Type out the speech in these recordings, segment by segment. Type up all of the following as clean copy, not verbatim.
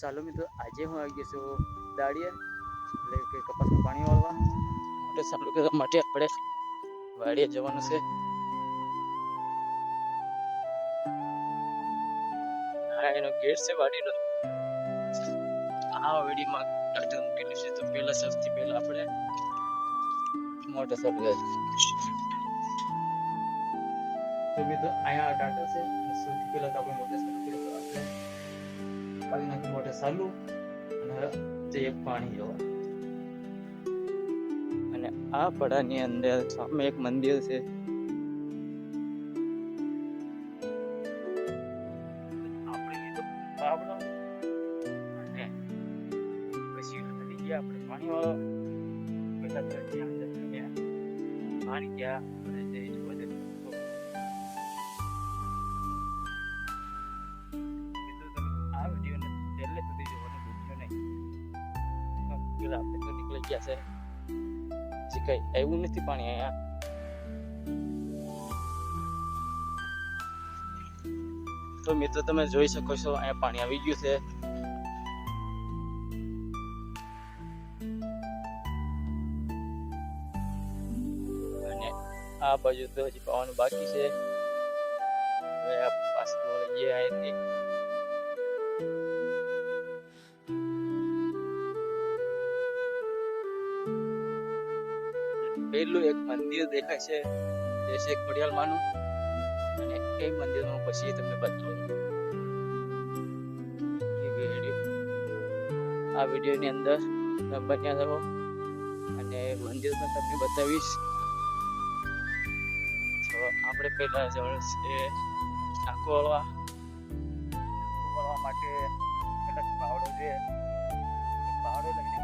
ચાલો મિત્રો, આજે હું આવી ગયો છું દાળિયા, એટલે કે કપાસમાં પાણી વાળવા. મોટર ચાલુ કરવા માટે આપણે વાડીએ જવાનું છે. આ એનો ગેટ છે વાડીનો. આ વાડીમાં ટાટર મૂકેલું છે, તો પહેલા સૌથી પહેલા આપણે મોટર ચાલુ કરીએ. તો મિત્રો અહીંયા ટાટર છે, સૌથી પહેલા તો આપણે મોટર ચાલુ કરીએ. તો આપણે પાણી નાખી મોટર ચાલુ અને તે પાણી જવા. અને આ પડાની અંદર સામે એક મંદિર છે. આપણે તો બાબડો અને પછી નદી ગયા આપણે પાણી વાળો બધા પાણી ગયા અને તે જોવા જઈએ. આ વિડીયોને છેલ્લે સુધી જોવાનું ભૂલશો નહીં. પેલા આપણે તો નીકળી ગયા છે, જે કઈ આવ્યું નથી પાણી અહીંયા. તો મિત્રો તમે જોઈ શકો છો, અહીંયા પાણી આવી ગયું છે. અને આ બાજુ તો હજી પાવાનું બાકી છે. હવે આ પાછળ જે અહીંથી પેલું એક મંદિર દેખાય છે, જે છે ખોડિયાર માનું. અને એ મંદિરમાં પછી તમને બતાવું. આ વિડીયોની અંદર બન્યા રહો અને મંદિર પણ તમને બતાવીશ. તો આપણે પહેલા જવાનું છે આખો વાળવા માટે. કેટલાક પાવડો છે, પાવડો લઈને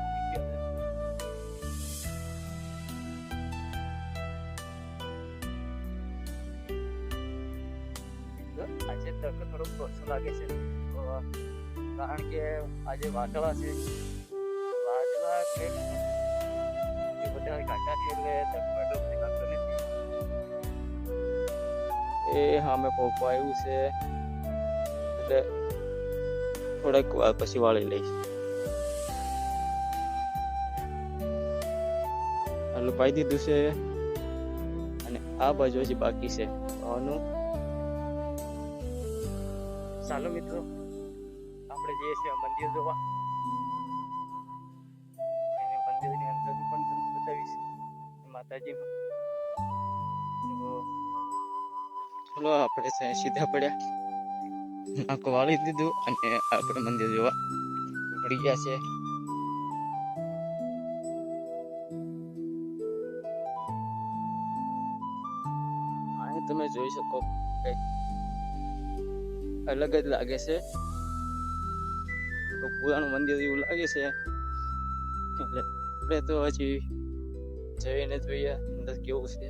આજે તડકો થોડોક ઓછો લાગે છે, કારણ કે આજે વાદળા છે. વાદળા કે બધા કાંટા છે, એટલે તડકો એટલો બધો લાગતો નથી. એ સામે પોપો આવ્યું છે, એટલે થોડાક વાર પછી વાળી લઈશ. આલું પાઈ દીધું છે અને આ બાજુ હજી બાકી છે પાવાનું. ચાલો મિત્રો, આપણે જઈએ છીએ મંદિર જોવા. મંદિરની અંદર પણ તમને બતાવીશ માતાજી. ચલો આપણે સીધા પડ્યા, નાકો વાળી દીધું અને આપણે મંદિર જોવા પડી ગયા છે. અહીં તમે જોઈ શકો, કઈક અલગ જ લાગે છે. તો પુરાણું મંદિર એવું લાગે છે, એટલે આપણે તો હજી જઈને જોઈએ અંદર કેવું છે.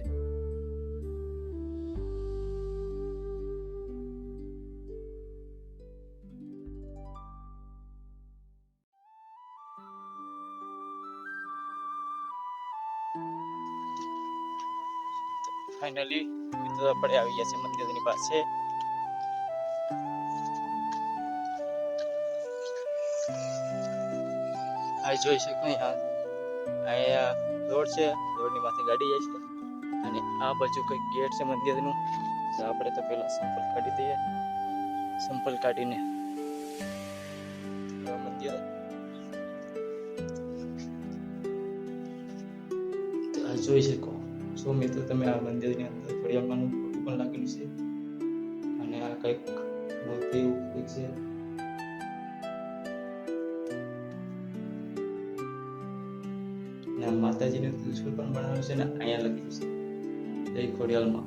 ફાઇનલી મિત્રો આપણે આવી ગયા છે મંદિરની પાસે. આ જોઈ શકો, અહીંયા રોડ છે, રોડની માથે ગાડી જાય છે. અને આ બાજુ કઈક ગેટ છે મંદિરનું. તો આપણે તો પેલા સંપલ કાઢી દઈએ. સંપલ કાઢીને મંદિર આ જોઈ શકો છો મિત્રો તમે. આ મંદિરની અંદર ખોડિયારમાંનું ફોટો પણ લાગેલું છે, અને આ કઈક મૂર્તિ કંઈક છે. માતાજીનું ત્રિશુલ પણ બનાવ્યું છે, ને અહીંયા લખ્યું છે જય ખોડિયારમાં.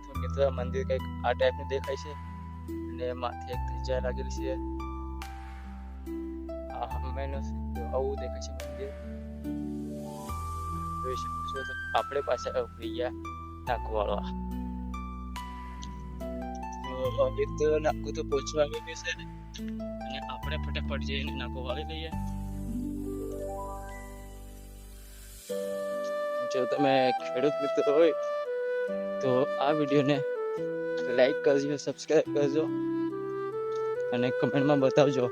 તો મિત્રો આ મંદિર કઈક આ ટાઈપનું દેખાય છે, અને માથે એક ધજા લાગેલી છે. આ હમેનું આવું દેખાય છે મંદિર. જોઈ શકો છો. તો આપણે પાછા ઉભરી ગયા નાકો વાળવા. તો નાકું તો પહોંચવા આવી ગયું છે, અને આપણે ફટાફટ જઈને નાકો વાળી લઈએ. જો તમે ખેડૂત મિત્ર હોય તો આ વિડીયોને લાઈક કરજો, સબસ્ક્રાઈબ કરજો અને કમેન્ટમાં બતાવજો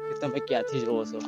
કે તમે ક્યાંથી જોવો છો.